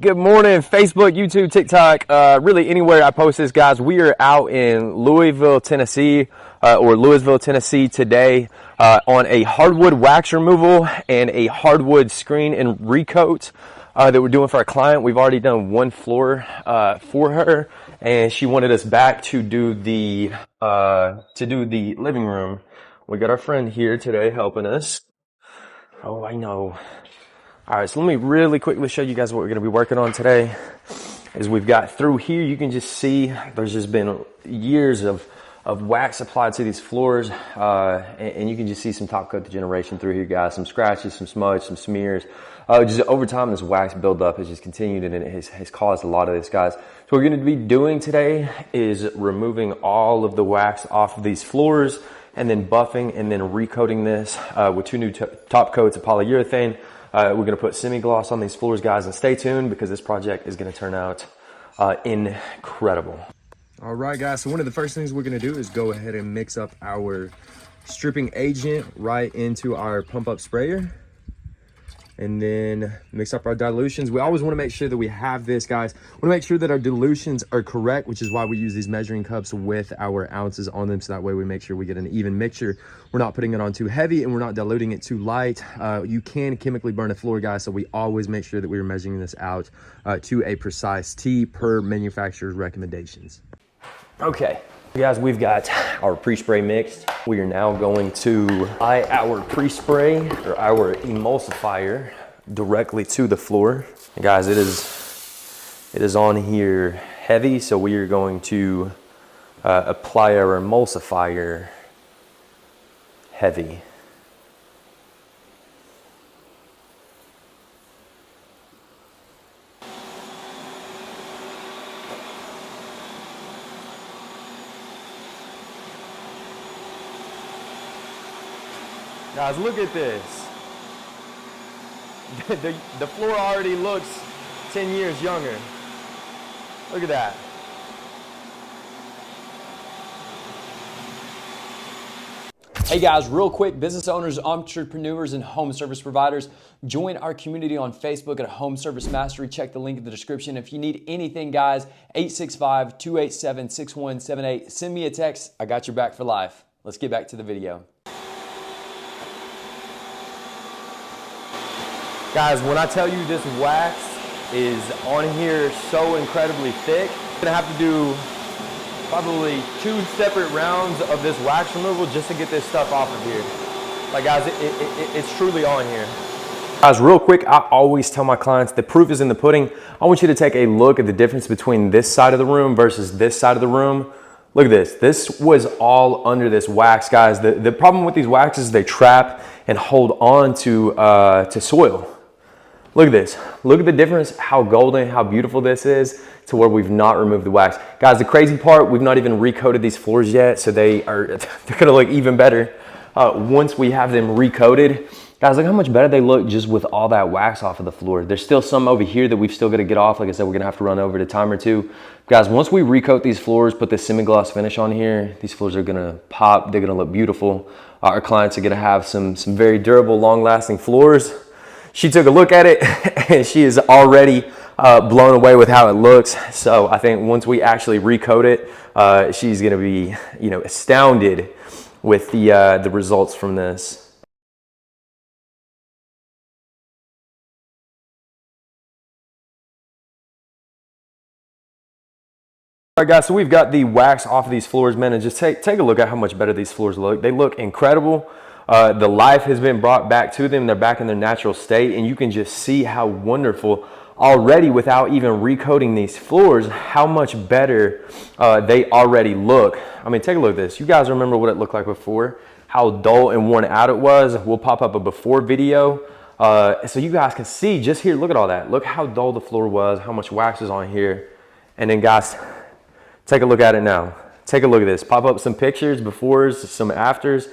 Good morning, Facebook, YouTube, TikTok, really anywhere I post this, guys. We are out in Louisville, Tennessee, today on a hardwood wax removal and a hardwood screen and recoat that we're doing for our client. We've already done one floor for her, and she wanted us back to do the living room. We got our friend here today helping us. Oh, I know. All right, so let me really quickly show you guys what we're going to be working on today. As we've got through here, you can just see there's just been years of wax applied to these floors, and you can just see some top coat degeneration through here, guys. Some scratches, some smudge, some smears. Just over time, this wax buildup has just continued, and it has caused a lot of this, guys. So what we're going to be doing today is removing all of the wax off of these floors, and then buffing and then recoating this with two new top coats of polyurethane. We're going to put semi-gloss on these floors, guys, and stay tuned because this project is going to turn out incredible. All right, guys, so one of the first things we're going to do is go ahead and mix up our stripping agent right into our pump-up sprayer. And then mix up our dilutions. We always want to make sure that we have this, guys. We want to make sure that our dilutions are correct, which is why we use these measuring cups with our ounces on them. So that way we make sure we get an even mixture. We're not putting it on too heavy and we're not diluting it too light. You can chemically burn a floor, guys. So we always make sure that we are measuring this out to a precise T per manufacturer's recommendations. Okay. Guys, we've got our pre-spray mixed. We are now going to apply our pre-spray or our emulsifier directly to the floor. And guys, it is on here heavy, so we are going to apply our emulsifier heavy. Guys, look at this. The floor already looks 10 years younger. Look at that. Hey guys, real quick, business owners, entrepreneurs, and home service providers, join our community on Facebook at Home Service Mastery. Check the link in the description. If you need anything, guys, 865-287-6178. Send me a text. I got your back for life. Let's get back to the video. Guys, when I tell you this wax is on here so incredibly thick, I'm gonna have to do probably 2 separate rounds of this wax removal just to get this stuff off of here. Like guys, it's truly on here. Guys, real quick, I always tell my clients the proof is in the pudding. I want you to take a look at the difference between this side of the room versus this side of the room. Look at this. This was all under this wax, guys. The problem with these waxes is they trap and hold on to soil. Look at this. Look at the difference, how golden, how beautiful this is to where we've not removed the wax. Guys, the crazy part, we've not even recoated they're gonna look even better once we have them recoated. Guys, look how much better they look just with all that wax off of the floor. There's still some over here that we've still got to get off. Like I said, we're gonna have to run over it a time or two. Guys, once we recoat these floors, put this semi-gloss finish on here, these floors are gonna pop, they're gonna look beautiful. Our clients are gonna have some very durable, long-lasting floors. She took a look at it and she is already blown away with how it looks. So I think once we actually recoat it, she's gonna be, astounded with the results from this. All right, guys, so we've got the wax off of these floors, man, and just take a look at how much better these floors look. They look incredible. The life has been brought back to them. They're back in their natural state, and you can just see how wonderful already without even recoating these floors, how much better they already look. I mean, take a look at this. You guys remember what it looked like before, how dull and worn out it was. We'll pop up a before video so you guys can see just here. Look at all that. Look how dull the floor was, how much wax is on here. And then guys, take a look at it now. Take a look at this. Pop up some pictures, befores, some afters.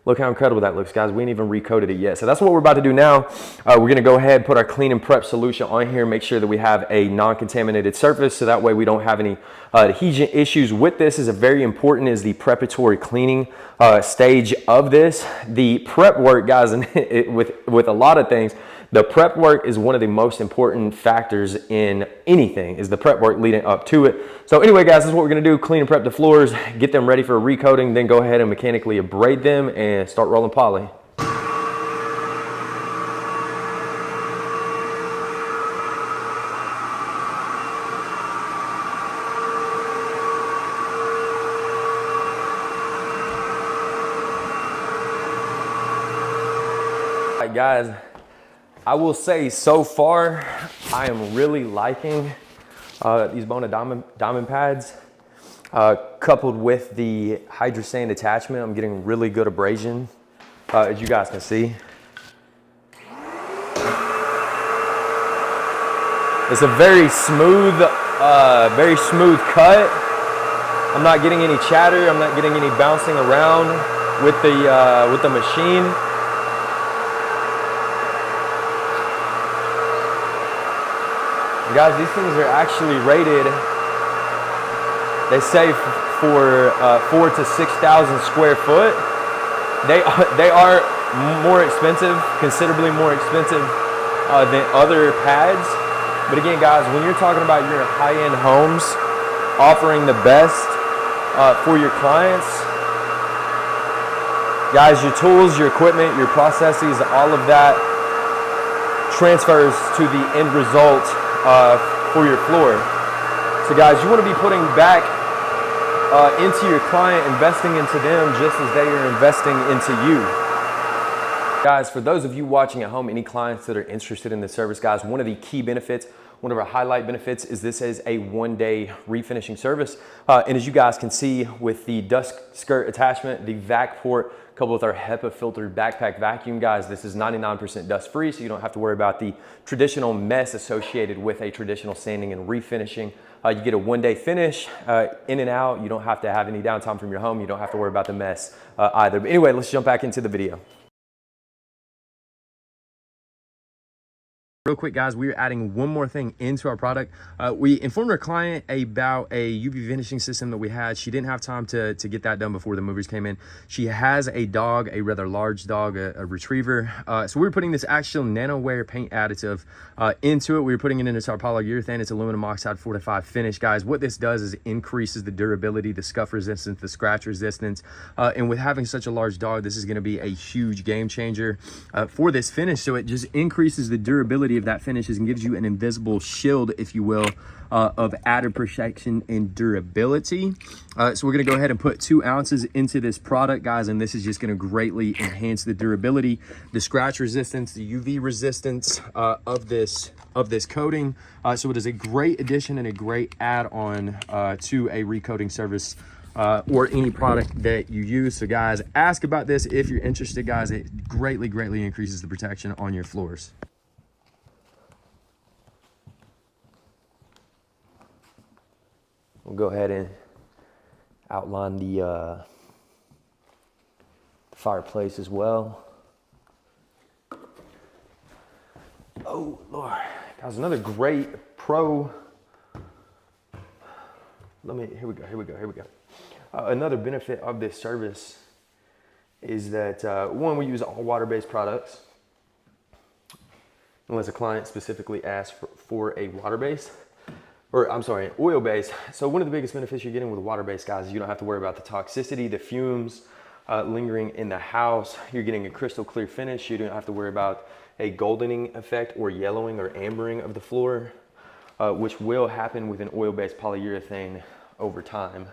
Look how incredible that looks, guys. We ain't even recoated it yet. So that's what we're about to do now. We're gonna go ahead, put our clean and prep solution on here, make sure that we have a non-contaminated surface so that way we don't have any adhesion issues with this. Is a very important is the preparatory cleaning stage of this. The prep work, guys, and with a lot of things, The prep work is one of the most important factors in anything, is the prep work leading up to it. So anyway, guys, this is what we're gonna do. Clean and prep the floors, get them ready for recoating, then go ahead and mechanically abrade them and start rolling poly. All right, guys, I will say so far, I am really liking these Bona diamond pads. Coupled with the Hydro Sand attachment, I'm getting really good abrasion, as you guys can see. It's a very smooth cut. I'm not getting any chatter. I'm not getting any bouncing around with the machine. Guys, these things are actually rated, they say for 4,000 to 6,000 square foot. They are more expensive, considerably more expensive than other pads. But again, guys, when you're talking about your high-end homes, offering the best for your clients, guys, your tools, your equipment, your processes, all of that transfers to the end result for your floor. So guys, you want to be putting back into your client, investing into them just as they are investing into you. Guys, for those of you watching at home, any clients that are interested in this service, guys, one of the key benefits, one of our highlight benefits is this is a one-day refinishing service. And as you guys can see with the dust skirt attachment, the vac port, coupled with our HEPA filtered backpack vacuum, guys, this is 99% dust free, so you don't have to worry about the traditional mess associated with a traditional sanding and refinishing. You get a one-day finish, in and out. You don't have to have any downtime from your home. You don't have to worry about the mess either. But anyway, let's jump back into the video. Real quick, guys, we're adding one more thing into our product. We informed our client about a UV finishing system that we had. She didn't have time to get that done before the movers came in. She has a dog, a rather large dog, a retriever. So we were putting this actual nano-wear paint additive into it. We were putting it into our polyurethane. It's aluminum oxide 4 to 5 finish, guys. What this does is it increases the durability, the scuff resistance, the scratch resistance. And with having such a large dog, this is going to be a huge game changer for this finish. So it just increases the durability of that finishes and gives you an invisible shield, if you will, of added protection and durability. So we're going to go ahead and put 2 ounces into this product, guys, and this is just going to greatly enhance the durability, the scratch resistance, the UV resistance of this coating. So it is a great addition and a great add-on to a recoating service or any product that you use. So guys, ask about this if you're interested, guys. It greatly increases the protection on your floors. We'll go ahead and outline the fireplace as well. Oh Lord, guys, another great pro. Here we go. Another benefit of this service is that one, we use all water-based products, unless a client specifically asks for a water-based. Or I'm sorry, oil-based. So one of the biggest benefits you're getting with water-based, guys, is you don't have to worry about the toxicity, the fumes lingering in the house. You're getting a crystal clear finish. You don't have to worry about a goldening effect or yellowing or ambering of the floor, which will happen with an oil-based polyurethane over time.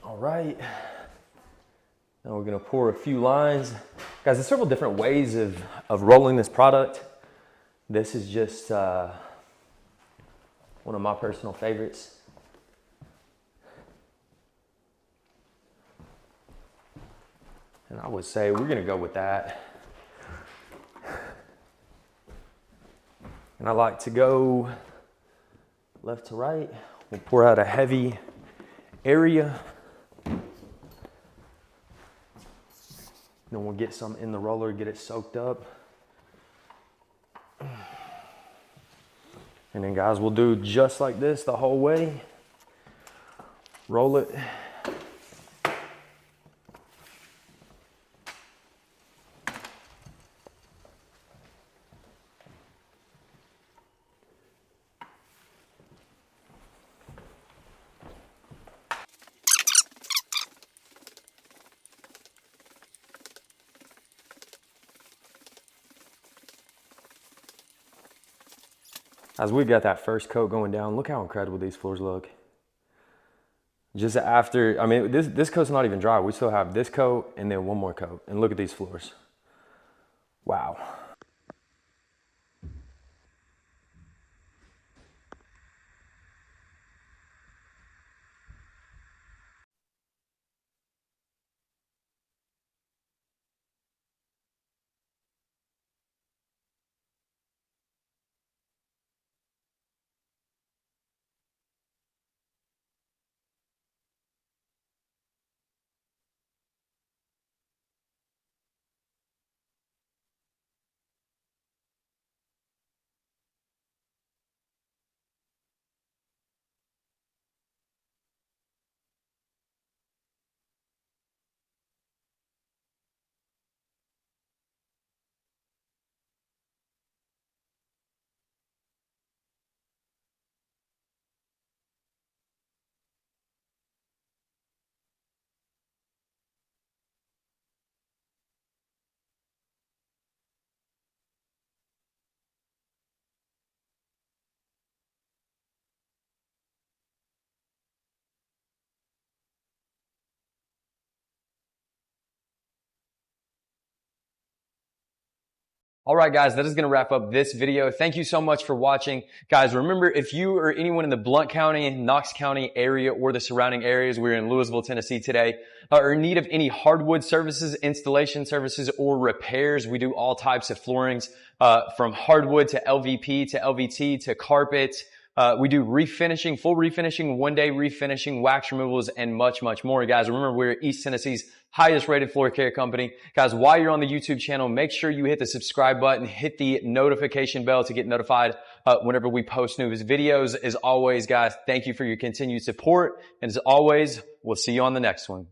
All right. Now we're gonna pour a few lines. Guys, there's several different ways of rolling this product. This is just one of my personal favorites. And I would say we're gonna go with that. And I like to go left to right. We'll pour out a heavy area. Then we'll get some in the roller, get it soaked up. And then guys, we'll do just like this the whole way. Roll it. As we've got that first coat going down, look how incredible these floors look. Just after, I mean, this coat's not even dry. We still have this coat and then one more coat. And look at these floors. Wow. All right, guys, that is going to wrap up this video. Thank you so much for watching. Guys, remember, if you or anyone in the Blount County, Knox County area or the surrounding areas, we're in Louisville, Tennessee today, are in need of any hardwood services, installation services, or repairs, we do all types of floorings, from hardwood to LVP to LVT to carpet. We do refinishing, full refinishing, one-day refinishing, wax removals, and much, much more. Guys, remember, we're East Tennessee's highest rated floor care company. Guys, while you're on the YouTube channel, make sure you hit the subscribe button, hit the notification bell to get notified whenever we post new videos. As always, guys, thank you for your continued support. And as always, we'll see you on the next one.